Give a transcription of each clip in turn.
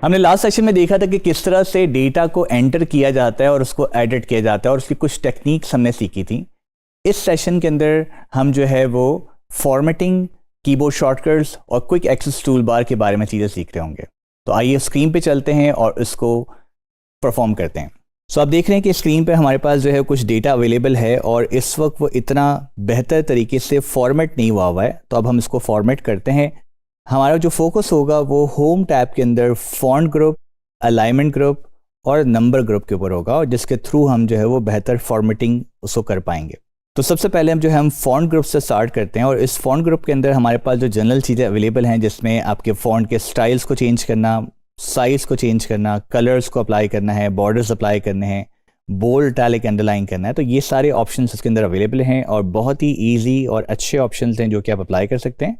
हमने last session में देखा था कि किस तरह से डेटा को एंटर किया जाता है और उसको एडिट किया जाता है और उसकी कुछ टेक्निक्स हमने सीखी थी। इस सेशन के अंदर हम जो है वो फॉर्मेटिंग, कीबोर्ड शॉर्टकट्स और क्विक एक्सेस टूल बार के बारे में चीज़ें सीख रहे होंगे। तो आइए स्क्रीन पे चलते हैं और इसको परफॉर्म करते हैं। सो आप देख रहे हैं कि स्क्रीन पे हमारे पास जो है कुछ डेटा अवेलेबल है और इस वक्त वो इतना बेहतर तरीके से फॉर्मेट नहीं हुआ है। तो अब हम इसको फॉर्मेट करते हैं। हमारा जो फोकस होगा वो होम टैब के अंदर फॉन्ट ग्रुप, अलाइनमेंट ग्रुप और नंबर ग्रुप के ऊपर होगा, और जिसके थ्रू हम जो है वो बेहतर फॉर्मेटिंग उसको कर पाएंगे। तो सबसे पहले हम जो है हम फॉन्ट ग्रुप से स्टार्ट करते हैं। और इस फॉन्ट ग्रुप के अंदर हमारे पास जो जनरल चीज़ें अवेलेबल हैं, जिसमें आपके फॉन्ट के स्टाइल्स को चेंज करना, साइज़ को चेंज करना, कलर्स को अप्लाई करना है, बॉर्डर्स अप्लाई करने हैं, बोल्ड, इटैलिक, अंडरलाइन करना है। तो ये सारे ऑप्शंस इसके अंदर अवेलेबल हैं और बहुत ही ईजी और अच्छे ऑप्शंस हैं जो कि आप अप्लाई कर सकते हैं।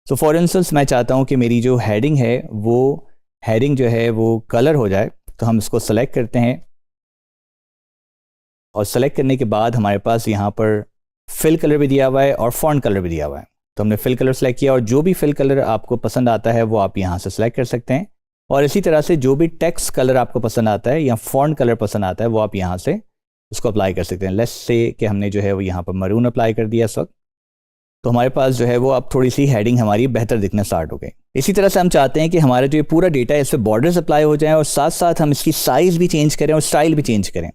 सो फॉर इंस्टेंस मैं चाहता हूँ कि मेरी जो हेडिंग है वो हेडिंग जो है वो कलर हो जाए। तो हम इसको सेलेक्ट करते हैं और सेलेक्ट करने के बाद हमारे पास यहाँ पर फिल कलर भी दिया हुआ है और फॉन्ट कलर भी दिया हुआ है। तो हमने फिल कलर सेलेक्ट किया और जो भी फिल कलर आपको पसंद आता है वो आप यहाँ से सेलेक्ट कर सकते हैं। और इसी तरह से जो भी टेक्स्ट कलर आपको पसंद आता है या फॉन्ट कलर पसंद आता है वो आप यहाँ से उसको अप्लाई कर सकते हैं। लेट्स से कि हमने जो है वो यहाँ पर मरून अप्लाई कर दिया इस वक्त। तो हमारे पास जो है वो अब थोड़ी सी हेडिंग हमारी बेहतर दिखना स्टार्ट हो गई। इसी तरह से हम चाहते हैं कि हमारा जो ये पूरा डेटा है इस पर बॉर्डर्स अप्लाई हो जाए और साथ साथ हम इसकी साइज़ भी चेंज करें और स्टाइल भी चेंज करें।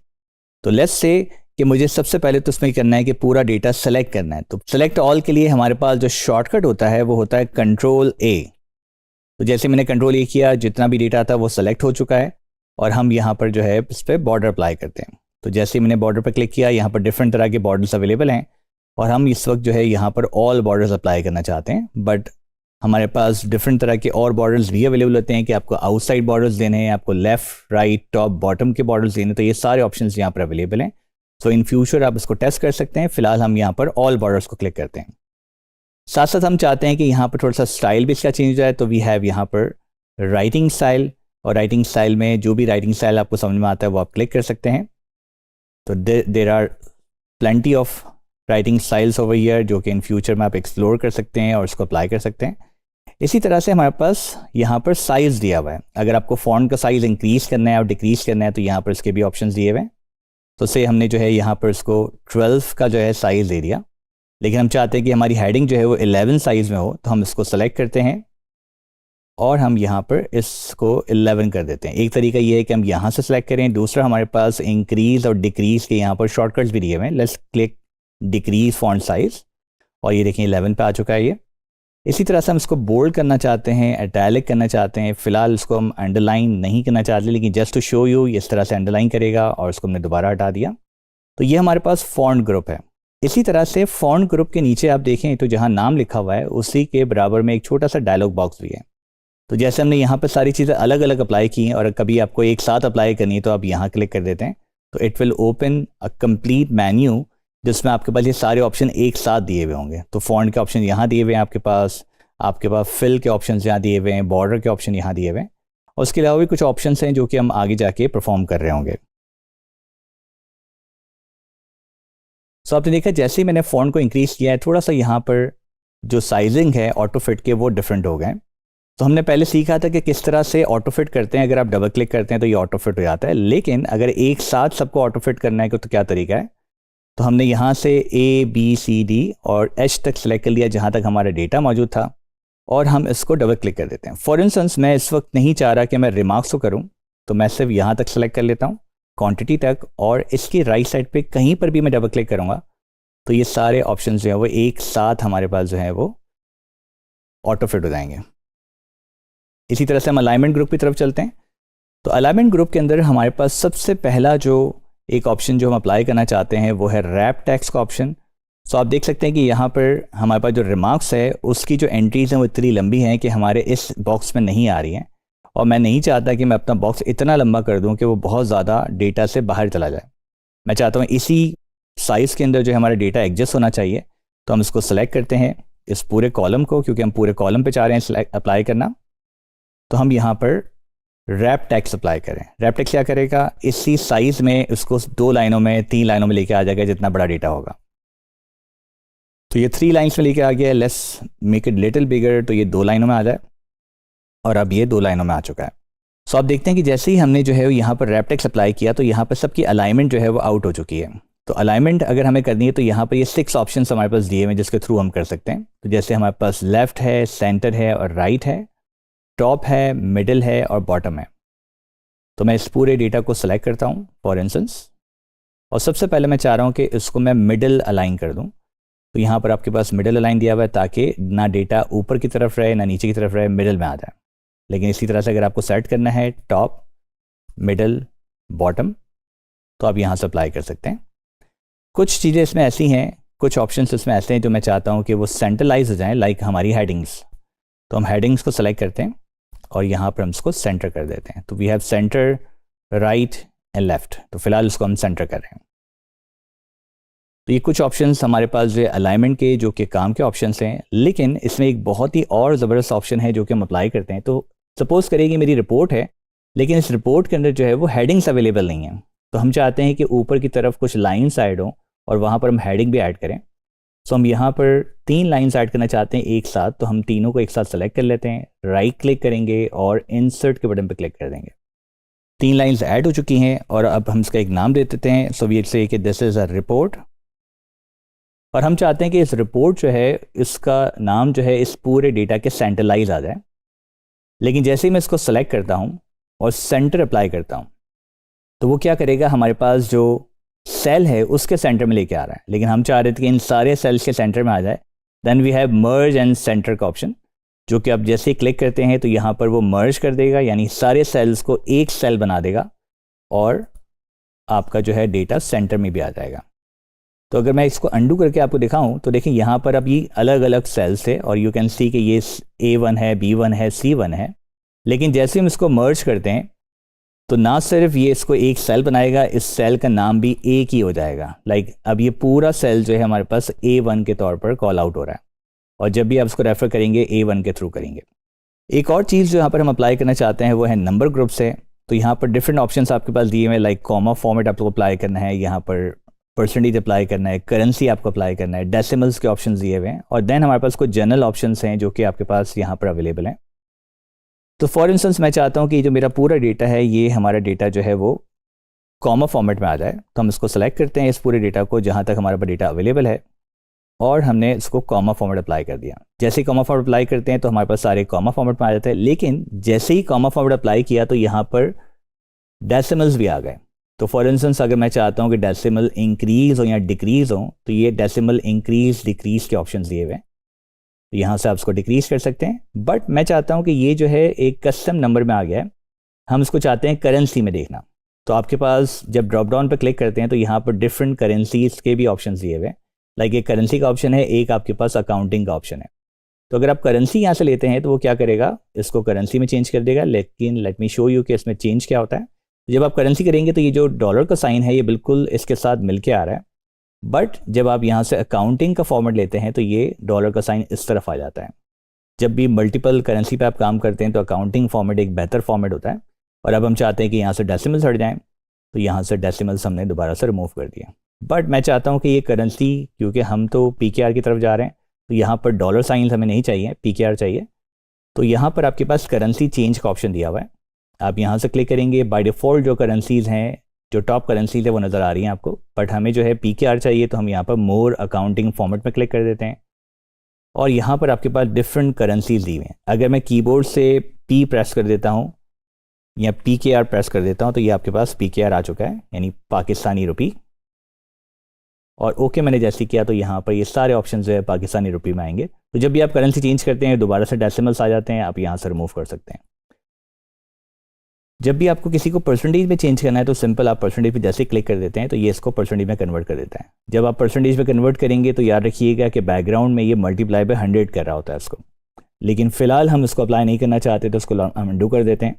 तो लेट्स से कि मुझे सबसे पहले तो उसमें करना है कि पूरा डेटा सेलेक्ट करना है। तो सेलेक्ट ऑल के लिए हमारे पास जो शॉर्टकट होता है वो होता है कंट्रोल ए। तो जैसे मैंने कंट्रोल ए किया, जितना भी डेटा था वो सेलेक्ट हो चुका है और हम यहाँ पर जो है इस पर बॉर्डर अप्लाई करते हैं। तो जैसे मैंने बॉर्डर पर क्लिक किया, यहाँ पर डिफरेंट तरह के बॉर्डर्स अवेलेबल हैं और हम इस वक्त जो है यहाँ पर ऑल बॉर्डर्स अप्लाई करना चाहते हैं। बट हमारे पास डिफरेंट तरह के और बॉर्डर्स भी अवेलेबल होते हैं कि आपको आउटसाइड बॉर्डर्स देने हैं, आपको लेफ्ट, राइट, टॉप, बॉटम के बॉर्डर्स देने। तो ये सारे ऑप्शंस यहाँ पर अवेलेबल हैं। सो इन फ्यूचर आप इसको टेस्ट कर सकते हैं। फिलहाल हम यहाँ पर ऑल बॉर्डर्स को क्लिक करते हैं। साथ साथ हम चाहते हैं कि यहाँ पर थोड़ा सा स्टाइल भी इसका चेंज हो जाए। तो वी हैव यहाँ पर राइटिंग स्टाइल, और राइटिंग स्टाइल में जो भी राइटिंग स्टाइल आपको समझ में आता है वो आप क्लिक कर सकते हैं। तो there are plenty of writing styles over here जो कि इन फ्यूचर में आप एक्सप्लोर कर सकते हैं और उसको अप्लाई कर सकते हैं। इसी तरह से हमारे पास यहाँ पर साइज़ दिया हुआ है। अगर आपको फॉन्ट का साइज़ इंक्रीज़ करना है और डिक्रीज़ करना है तो यहाँ पर इसके भी ऑप्शंस दिए हुए हैं। तो से हमने जो है यहाँ पर इसको 12 का जो है साइज़ दे दिया, लेकिन हम चाहते हैं कि हमारी हेडिंग जो है वो 11 साइज़ में हो। तो हम इसको सेलेक्ट करते हैं और हम यहाँ पर इसको 11 कर देते हैं। एक तरीका ये है कि हम यहाँ से सेलेक्ट करें। दूसरा, हमारे पास इंक्रीज़ और डिक्रीज़ के यहाँ पर शॉर्टकट्स भी दिए हुए हैं। Let's click decrease font size और ये देखें 11 पे आ चुका है ये। इसी तरह से हम इसको बोल्ड करना चाहते हैं, इटैलिक करना चाहते हैं। फ़िलहाल इसको हम अंडरलाइन नहीं करना चाहते, लेकिन जस्ट टू शो यू इस तरह से अंडरलाइन करेगा और इसको हमने दोबारा हटा दिया। तो ये हमारे पास फॉन्ट ग्रुप है। इसी तरह से फॉन्ट ग्रुप के नीचे आप देखें तो जहाँ नाम लिखा हुआ है उसी के बराबर में एक छोटा सा डायलॉग बॉक्स भी है। तो जैसे हमने यहाँ पर सारी चीज़ें अलग अलग अप्लाई की हैं और कभी आपको एक साथ अप्लाई करनी है तो आप यहाँ क्लिक कर देते हैं। तो it will open a complete menu जिसमें आपके पास ये सारे ऑप्शन एक साथ दिए हुए होंगे। तो फॉन्ट के ऑप्शन यहाँ दिए हुए हैं आपके पास फिल के ऑप्शन यहाँ दिए हुए हैं, बॉर्डर के ऑप्शन यहाँ दिए हुए हैं और उसके अलावा भी कुछ ऑप्शन हैं जो कि हम आगे जाके परफॉर्म कर रहे होंगे। सो आपने देखा जैसे ही मैंने फॉन्ट को इंक्रीज़ किया है, थोड़ा सा यहाँ पर जो साइजिंग है ऑटो फिट के वो डिफरेंट हो गए। तो हमने पहले सीखा था कि किस तरह से ऑटो फिट करते हैं। अगर आप डबल क्लिक करते हैं तो ये ऑटो फिट हो जाता है, लेकिन अगर एक साथ सबको ऑटो फिट करना है तो क्या तरीका है। तो हमने यहाँ से A, B, C, D और H तक सेलेक्ट कर लिया जहाँ तक हमारा डेटा मौजूद था और हम इसको डबल क्लिक कर देते हैं। फॉर इंस्टेंस मैं इस वक्त नहीं चाह रहा कि मैं रिमार्क्स को करूँ, तो मैं सिर्फ यहाँ तक सेलेक्ट कर लेता हूँ, क्वांटिटी तक, और इसकी राइट साइड पे कहीं पर भी मैं डबल क्लिक करूँगा तो ये सारे ऑप्शन जो हैं वो एक साथ हमारे पास जो है वो ऑटो फिट हो जाएंगे। इसी तरह से हम अलाइनमेंट ग्रुप की तरफ चलते हैं। तो अलाइनमेंट ग्रुप के अंदर हमारे पास सबसे पहला जो एक ऑप्शन जो हम अप्लाई करना चाहते हैं वो है रैप टेक्स्ट का ऑप्शन। सो आप देख सकते हैं कि यहाँ पर हमारे पास जो रिमार्क्स है उसकी जो एंट्रीज हैं वो इतनी लंबी हैं कि हमारे इस बॉक्स में नहीं आ रही हैं, और मैं नहीं चाहता कि मैं अपना बॉक्स इतना लंबा कर दूं कि वो बहुत ज़्यादा डेटा से बाहर चला जाए। मैं चाहता हूँ इसी साइज़ के अंदर जो हमारा डेटा एडजस्ट होना चाहिए। तो हम इसको सेलेक्ट करते हैं इस पूरे कॉलम को, क्योंकि हम पूरे कॉलम पे चाह रहे हैं अप्लाई करना। तो हम यहाँ पर रैप टेक्स्ट अप्लाई करें। रैप टेक्स्ट क्या करेगा, इसी साइज़ में उसको 2 लाइनों में 3 लाइनों में लेके आ जाएगा जितना बड़ा डेटा होगा। तो ये 3 लाइन्स में लेके आ गया। Let's make it little bigger, तो ये 2 लाइनों में आ जाए और अब ये 2 लाइनों में आ चुका है। सो आप देखते हैं कि जैसे ही हमने जो है यहाँ पर रैप टेक्स्ट अप्लाई किया तो यहाँ पर सबकी अलाइनमेंट जो है वो आउट हो चुकी है। तो अलाइनमेंट अगर हमें करनी है तो यहाँ पर ये 6 ऑप्शंस हमारे पास दिए हुए हैं जिसके थ्रू हम कर सकते हैं। तो जैसे हमारे पास लेफ्ट है, सेंटर है और राइट है, टॉप है, मिडिल है और बॉटम है। तो मैं इस पूरे डेटा को सिलेक्ट करता हूँ फॉर इंस्टेंस, और सबसे पहले मैं चाह रहा हूँ कि इसको मैं मिडिल अलाइन कर दूँ। तो यहाँ पर आपके पास मिडिल अलाइन दिया हुआ है ताकि ना डेटा ऊपर की तरफ रहे ना नीचे की तरफ रहे, मिडिल में आ जाए। लेकिन इसी तरह से अगर आपको सेट करना है टॉप, मिडिल, बॉटम, तो आप यहाँ से अप्लाई कर सकते हैं। कुछ चीज़ें इसमें ऐसी हैं, कुछ ऑप्शंस इसमें ऐसे हैं जो मैं चाहता हूँ कि वो सेंट्रलाइज हो जाएं, लाइक हमारी हेडिंग्स। तो हम हेडिंग्स को सेलेक्ट करते हैं और यहाँ पर हम इसको सेंटर कर देते हैं। तो we have centre, right and left. तो फिलहाल इसको हम सेंटर कर रहे हैं। तो ये कुछ ऑप्शंस हमारे पास जो अलाइनमेंट के जो कि काम के ऑप्शंस हैं, लेकिन इसमें एक बहुत ही और ज़बरदस्त ऑप्शन है जो कि हम अप्लाई करते हैं। तो सपोज़ करिए कि मेरी रिपोर्ट है, लेकिन इस रिपोर्ट के अंदर जो है वो हेडिंग्स अवेलेबल नहीं है। तो हम चाहते हैं कि ऊपर की तरफ कुछ लाइन्स ऐड हों और वहाँ पर हम हेडिंग भी ऐड करें। सो हम यहाँ पर 3 लाइन्स ऐड करना चाहते हैं एक साथ। तो हम तीनों को एक साथ सेलेक्ट कर लेते हैं, राइट क्लिक करेंगे और इंसर्ट के बटन पर क्लिक कर देंगे। 3 लाइन्स ऐड हो चुकी हैं और अब हम इसका एक नाम दे देते हैं। सो वी से कि दिस इज़ अ रिपोर्ट, और हम चाहते हैं कि इस रिपोर्ट जो है इसका नाम जो है इस पूरे डेटा के सेंट्रलाइज आ जाए। लेकिन जैसे ही मैं इसको सेलेक्ट करता हूँ और सेंटर अप्लाई करता हूँ तो वो क्या करेगा, हमारे पास जो सेल है उसके सेंटर में लेके आ रहा है। लेकिन हम चाह रहे थे कि इन सारे सेल्स के सेंटर में आ जाए। Then we have merge and centre का ऑप्शन, जो कि आप जैसे ही क्लिक करते हैं तो यहाँ पर वो मर्ज कर देगा, यानी सारे सेल्स को एक सेल बना देगा और आपका जो है डेटा सेंटर में भी आ जाएगा। तो अगर मैं इसको अंडू करके आपको दिखाऊं तो देखिए यहाँ पर अब ये अलग अलग सेल्स है और यू कैन सी कि ये A1 है, B1 है, C1 है। लेकिन जैसे हम इसको मर्ज करते हैं तो ना सिर्फ ये इसको एक सेल बनाएगा, इस सेल का नाम भी एक ही हो जाएगा। लाइक अब ये पूरा सेल जो है हमारे पास A1 के तौर पर कॉल आउट हो रहा है, और जब भी आप इसको रेफर करेंगे A1 के थ्रू करेंगे। एक और चीज़ जो यहाँ पर हम अप्लाई करना चाहते हैं वो है नंबर ग्रुप्स है। तो यहाँ पर डिफरेंट ऑप्शंस आपके पास दिए हुए हैं, लाइक कॉमा फॉर्मेट आपको अप्लाई करना है, यहाँ पर परसेंटेज अप्लाई करना है, करेंसी आपको अप्लाई करना है, डेसिमल्स के ऑप्शंस दिए हुए हैं, और देन हमारे पास कुछ जनरल ऑप्शंस हैं जो कि आपके पास यहाँ पर अवेलेबल हैं। तो फॉर इंस्टेंस मैं चाहता हूँ कि जो मेरा पूरा डेटा है ये हमारा डेटा जो है वो कॉमा फॉर्मेट में आ जाए। तो हम इसको सेलेक्ट करते हैं इस पूरे डेटा को जहाँ तक हमारे पास डेटा अवेलेबल है, और हमने इसको कॉमा फॉर्मेट अप्लाई कर दिया। जैसे ही कॉमा फॉर्मेट अप्लाई करते हैं तो हमारे पास सारे कॉमा फॉर्मेट में आ जाते हैं। लेकिन जैसे ही कॉमा फॉर्मेट अप्लाई किया तो यहाँ पर डेसिमल्स भी आ गए। तो फॉर इंस्टेंस अगर मैं चाहता हूँ कि डेसिमल इंक्रीज हो या डिक्रीज हो तो ये डेसिमल इंक्रीज डिक्रीज के ऑप्शन दिए हुए हैं। तो यहाँ से आप इसको डिक्रीज कर सकते हैं। बट मैं चाहता हूँ कि ये जो है एक कस्टम नंबर में आ गया है, हम इसको चाहते हैं करेंसी में देखना। तो आपके पास जब ड्रॉप डाउन पर क्लिक करते हैं तो यहाँ पर डिफरेंट करेंसीज के भी ऑप्शन दिए हुए हैं। लाइक एक करेंसी का ऑप्शन है, एक आपके पास अकाउंटिंग का ऑप्शन है। तो अगर आप करेंसी यहाँ से लेते हैं तो वो क्या करेगा, इसको करेंसी में चेंज कर देगा। लेकिन लेट मी शो यू कि इसमें चेंज क्या होता है। जब आप करेंसी करेंगे तो ये जो डॉलर का साइन है ये बिल्कुल इसके साथ मिलके आ रहा है। बट जब आप यहाँ से अकाउंटिंग का फॉर्मेट लेते हैं तो ये डॉलर का साइन इस तरफ आ जाता है। जब भी मल्टीपल करेंसी पे आप काम करते हैं तो अकाउंटिंग फॉर्मेट एक बेहतर फॉर्मेट होता है। और अब हम चाहते हैं कि यहाँ से डेसिमल्स हट जाएं, तो यहाँ से डेसिमल्स हमने दोबारा से रिमूव कर दिया। बट मैं चाहता हूँ कि ये करेंसी, क्योंकि हम तो PKR की तरफ जा रहे हैं तो यहाँ पर डॉलर साइंस हमें नहीं चाहिए, PKR चाहिए। तो यहाँ पर आपके पास करेंसी चेंज का ऑप्शन दिया हुआ है। आप यहाँ से क्लिक करेंगे, बाय डिफ़ॉल्ट जो करेंसीज़ हैं, जो टॉप करेंसीज है वो नज़र आ रही हैं आपको। बट हमें जो है PKR चाहिए तो हम यहाँ पर मोर अकाउंटिंग फॉर्मेट में क्लिक कर देते हैं, और यहाँ पर आपके पास डिफरेंट करेंसीज दी हुई हैं। अगर मैं कीबोर्ड से P प्रेस कर देता हूँ या PKR प्रेस कर देता हूँ तो ये आपके पास PKR आ चुका है, यानी पाकिस्तानी रुपी। और ओके मैंने जैसे किया तो यहाँ पर ये सारे ऑप्शन जो है पाकिस्तानी रुपी में आएंगे। तो जब भी आप करेंसी चेंज करते हैं दोबारा से डेसिमल्स आ जाते हैं, आप यहाँ से रिमूव कर सकते हैं। जब भी आपको किसी को परसेंटेज में चेंज करना है तो सिंपल आप परसेंटेज पे जैसे क्लिक कर देते हैं तो ये इसको परसेंटेज में कन्वर्ट कर देता है। जब आप परसेंटेज में कन्वर्ट करेंगे तो याद रखिएगा कि बैकग्राउंड में ये मल्टीप्लाई बाय 100 कर रहा होता है इसको। लेकिन फिलहाल हम इसको अप्लाई नहीं करना चाहते तो इसको हम अनडू कर देते हैं।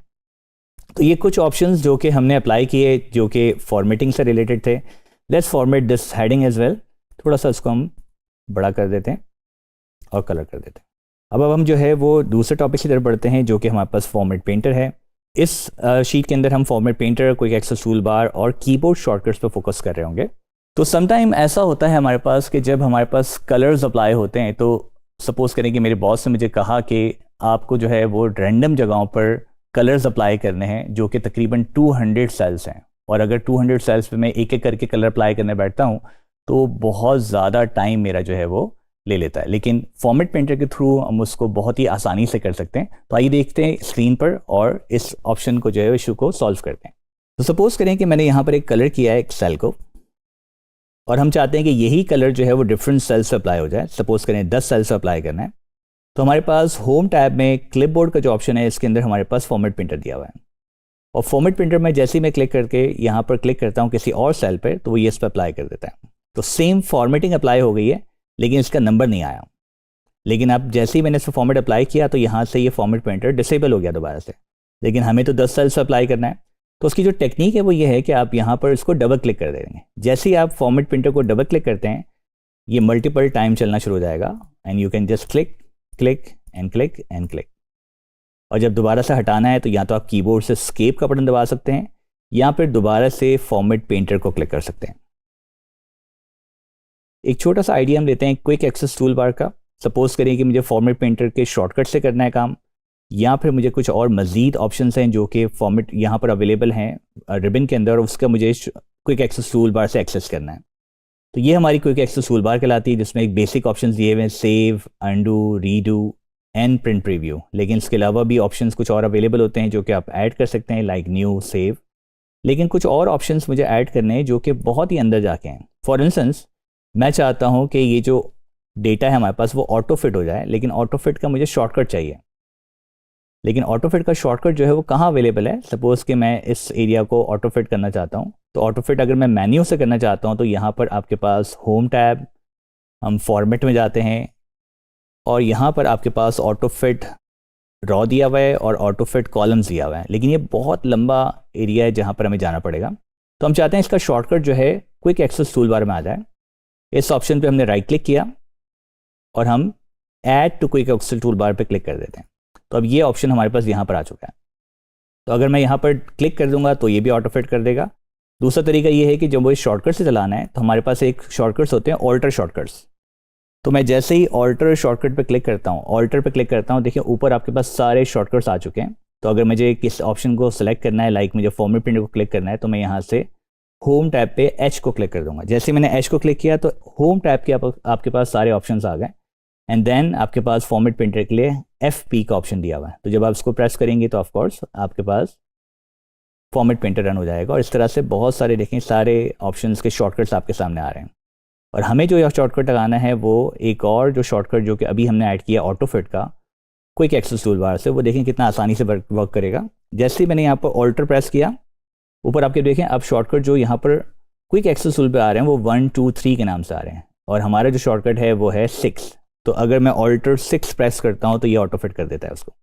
तो ये कुछ ऑप्शंस जो कि हमने अप्लाई किए जो कि फॉर्मेटिंग से रिलेटेड थे। Let's format this heading as well. थोड़ा सा इसको हम बड़ा कर देते हैं और कलर कर देते हैं। अब हम जो है वो दूसरे टॉपिक की तरफ बढ़ते हैं जो कि हमारे पास फॉर्मेट पेंटर है। इस शीट के अंदर हम format painter, quick access toolbar और कीबोर्ड शॉर्टकट्स पर फोकस कर रहे होंगे। तो समटाइम ऐसा होता है हमारे पास कि जब हमारे पास कलर्स अप्लाई होते हैं, तो सपोज करें कि मेरे बॉस ने मुझे कहा कि आपको जो है वो रैंडम जगहों पर कलर्स अप्लाई करने हैं जो कि तकरीबन 200 सेल्स हैं, और अगर 200 सेल्स पे मैं एक एक करके कलर अप्लाई करने बैठता हूँ तो बहुत ज़्यादा टाइम मेरा जो है वो ले लेता है। लेकिन फॉर्मेट पेंटर के थ्रू हम उसको बहुत ही आसानी से कर सकते हैं। तो आइए देखते हैं स्क्रीन पर और इस ऑप्शन को जो है इशू को सॉल्व करते हैं। तो सपोज करें कि मैंने यहाँ पर एक कलर किया है एक सेल को, और हम चाहते हैं कि यही कलर जो है वो डिफरेंट सेल्स पे अप्लाई हो जाए। सपोज करें 10 सेल्स पे अप्लाई करना है, तो हमारे पास होम टैब में क्लिपबोर्ड का जो ऑप्शन है इसके अंदर हमारे पास फॉर्मेट प्रिंटर दिया हुआ है, और फॉर्मेट प्रिंटर में जैसे ही मैं क्लिक करके यहाँ पर क्लिक करता हूँ किसी और सेल पर, तो वो ये इस पर अप्लाई कर देता है। तो सेम फॉर्मेटिंग अप्लाई हो गई है, लेकिन इसका नंबर नहीं आया। लेकिन अब जैसे ही मैंने इस पर फॉर्मेट अप्लाई किया तो यहाँ से ये फॉर्मेट प्रिंटर डिसेबल हो गया दोबारा से, लेकिन हमें तो 10 सेल्स अप्लाई करना है। तो उसकी जो टेक्निक है वो ये है कि आप यहाँ पर इसको डबल क्लिक कर देंगे। जैसे ही आप फॉर्मेट प्रिंटर को डबल क्लिक करते हैं ये मल्टीपल टाइम चलना शुरू हो जाएगा, and you can just click click and click and click. और जब दोबारा से हटाना है तो या तो आप कीबोर्ड से एस्केप का बटन दबा सकते हैं, या फिर दोबारा से फॉर्मेट पेंटर को क्लिक कर सकते हैं। एक छोटा सा आइडिया हम लेते हैं क्विक एक्सेस टूल बार का। सपोज करें कि मुझे फॉर्मेट पेंटर के शॉर्टकट से करना है काम, या फिर मुझे कुछ और मज़ीद ऑप्शंस हैं जो कि फॉर्मेट यहाँ पर अवेलेबल हैं रिबन के अंदर, उसका मुझे क्विक एक्सेस टूल बार से एक्सेस करना है। तो ये हमारी क्विक एक्सेस टूल बार कहलाती है, जिसमें एक बेसिक ऑप्शन दिए हुए हैं save, undo, redo and print preview. लेकिन इसके अलावा भी ऑप्शंस कुछ और अवेलेबल होते हैं जो कि आप ऐड कर सकते हैं, लाइक न्यू, सेव। लेकिन कुछ और ऑप्शंस मुझे ऐड करने हैं जो कि बहुत ही अंदर जाके हैं। फॉर इंस्टेंस मैं चाहता हूँ कि ये जो डेटा है हमारे पास वो ऑटो फिट हो जाए, लेकिन ऑटो फिट का मुझे शॉर्टकट चाहिए। लेकिन ऑटो फिट का शॉर्टकट जो है वो कहाँ अवेलेबल है? सपोज़ कि मैं इस एरिया को ऑटो फिट करना चाहता हूँ, तो ऑटो फिट अगर मैं मेन्यू से करना चाहता हूँ तो यहाँ पर आपके पास होम टैब, हम फॉर्मेट में जाते हैं, और यहाँ पर आपके पास ऑटो फिट रॉ दिया हुआ है और ऑटो फिट कॉलम्स दिया हुआ है। लेकिन ये बहुत लंबा एरिया है जहाँ पर हमें जाना पड़ेगा। तो हम चाहते हैं इसका शॉर्टकट जो है क्विक एक्सेस टूल बार में आ जाए। इस ऑप्शन पे हमने राइट क्लिक किया और हम add to quick access toolbar पे क्लिक कर देते हैं। तो अब ये ऑप्शन हमारे पास यहाँ पर आ चुका है। तो अगर मैं यहाँ पर क्लिक कर दूंगा तो ये भी ऑटो फिट कर देगा। दूसरा तरीका ये है कि जब वो इस शॉर्टकट से चलाना है तो हमारे पास एक शॉर्टकट्स होते हैं ऑल्टर शॉर्टकट्स। तो मैं जैसे ही ऑल्टर शॉर्टकट पे क्लिक करता हूँ, ऑल्टर पे क्लिक करता हूँ, देखिए ऊपर आपके पास सारे शॉर्टकट्स आ चुके हैं। तो अगर मुझे किस ऑप्शन को सेलेक्ट करना है, लाइक मुझे फॉर्मेट प्रिंटर को क्लिक करना है, तो मैं यहाँ से होम टैब पे एच को क्लिक कर दूंगा। जैसे मैंने एच को क्लिक किया तो होम टैब के आपके पास सारे ऑप्शंस आ गए, एंड देन आपके पास फॉर्मेट प्रिंटर के लिए FP का ऑप्शन दिया हुआ है। तो जब आप इसको प्रेस करेंगे तो ऑफकोर्स आपके पास फॉर्मेट प्रिंटर रन हो जाएगा। और इस तरह से बहुत सारे देखें सारे ऑप्शंस के शॉर्टकट्स आपके सामने आ रहे हैं। और हमें जो यह शॉर्टकट लगाना है वो एक और जो शॉर्टकट जो कि अभी हमने ऐड किया ऑटो फिट का क्विक एक्सेस टूल बार से, वो देखें कितना आसानी से वर्क करेगा। जैसे ही मैंने यहाँ पर ऑल्टर प्रेस किया, ऊपर आपके देखें अब शॉर्टकट जो यहाँ पर क्विक एक्सेस टूल पे आ रहे हैं वो 1 2 3 के नाम से आ रहे हैं, और हमारा जो शॉर्टकट है वो है 6। तो अगर मैं ऑल्टर 6 प्रेस करता हूँ तो ये ऑटो फिट कर देता है उसको।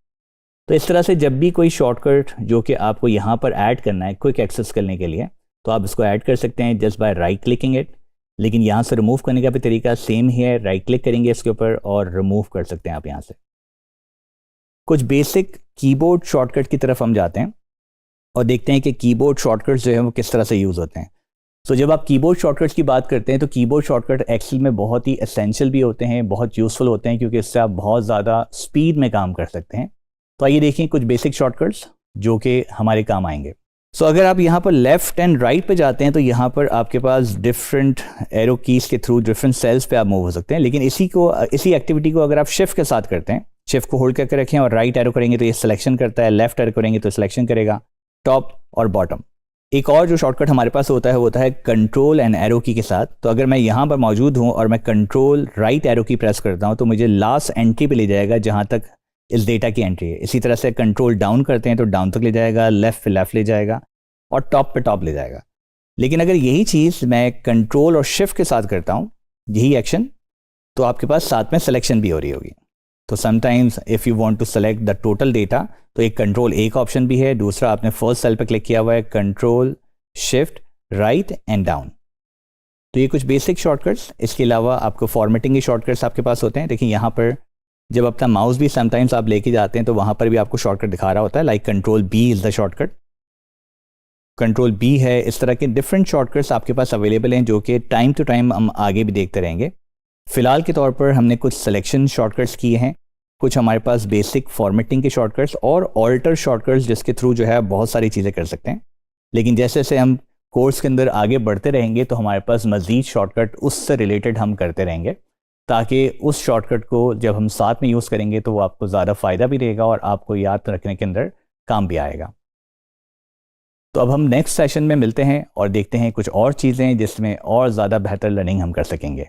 तो इस तरह से जब भी कोई शॉर्टकट जो कि आपको यहाँ पर ऐड करना है क्विक एक्सेस करने के लिए, तो आप इसको ऐड कर सकते हैं just by right clicking it. लेकिन यहाँ से रिमूव करने का भी तरीका सेम ही है, राइट क्लिक करेंगे इसके ऊपर और रिमूव कर सकते हैं आप यहाँ से। कुछ बेसिक कीबोर्ड शॉर्टकट की तरफ हम जाते हैं और देखते हैं कि कीबोर्ड शॉर्टकट्स जो है वो किस तरह से यूज़ होते हैं। तो जब आप कीबोर्ड शॉर्टकट्स की बात करते हैं तो कीबोर्ड शॉर्टकट एक्सेल में बहुत ही एसेंशियल भी होते हैं, बहुत यूज़फुल होते हैं, क्योंकि इससे आप बहुत ज़्यादा स्पीड में काम कर सकते हैं। तो आइए देखें कुछ बेसिक शॉर्टकट्स जो कि हमारे काम आएंगे। सो अगर आप यहाँ पर लेफ्ट एंड राइट पे जाते हैं तो यहाँ पर आपके पास डिफरेंट एरो कीज़ के थ्रू डिफरेंट सेल्स पे आप मूव हो सकते हैं। लेकिन इसी एक्टिविटी को अगर आप शिफ्ट के साथ करते हैं, शिफ्ट को होल्ड करके रखें और राइट एरो करेंगे तो ये सिलेक्शन करता है, लेफ्ट एरो करेंगे तो सिलेक्शन करेगा, टॉप और बॉटम। एक और जो शॉर्टकट हमारे पास होता है कंट्रोल एंड एरो की के साथ। तो अगर मैं यहाँ पर मौजूद हूँ और मैं कंट्रोल राइट एरो की प्रेस करता हूँ तो मुझे लास्ट एंट्री पे ले जाएगा जहाँ तक इस डेटा की एंट्री है। इसी तरह से कंट्रोल डाउन करते हैं तो डाउन तक ले जाएगा, लेफ्ट पे लेफ्ट ले जाएगा और टॉप पे टॉप ले जाएगा। लेकिन अगर यही चीज़ मैं कंट्रोल और शिफ्ट के साथ करता हूँ, यही एक्शन, तो आपके पास साथ में सिलेक्शन भी हो रही होगी। तो sometimes if you want to select the total data तो एक कंट्रोल A का ऑप्शन भी है, दूसरा आपने फर्स्ट सेल पे क्लिक किया हुआ है, control shift right and down. तो ये कुछ बेसिक शॉर्टकट्स। इसके अलावा आपको फॉर्मेटिंग के शॉर्टकट्स आपके पास होते हैं। देखिए यहाँ पर जब अपना माउस भी समटाइम्स आप लेके जाते हैं तो वहाँ पर भी आपको शॉर्टकट दिखा रहा होता है, like control B is the shortcut, control B है। इस तरह के डिफरेंट शॉर्टकट्स आपके पास अवेलेबल हैं जो कि टाइम टू टाइम हम आगे भी देखते रहेंगे। फ़िलहाल के तौर पर हमने कुछ सिलेक्शन शॉर्टकट्स किए हैं कुछ हमारे पास बेसिक फॉर्मेटिंग के शॉर्टकट्स और ऑल्टर शॉर्टकट्स जिसके थ्रू जो है बहुत सारी चीज़ें कर सकते हैं। लेकिन जैसे जैसे हम कोर्स के अंदर आगे बढ़ते रहेंगे तो हमारे पास मज़ीद शॉर्टकट उससे रिलेटेड हम करते रहेंगे, ताकि उस शॉर्टकट को जब हम साथ में यूज़ करेंगे तो वो आपको ज़्यादा फ़ायदा भी देगा और आपको याद रखने के अंदर काम भी आएगा। तो अब हम नेक्स्ट सेशन में मिलते हैं और देखते हैं कुछ और चीज़ें जिसमें और ज़्यादा बेहतर लर्निंग हम कर सकेंगे।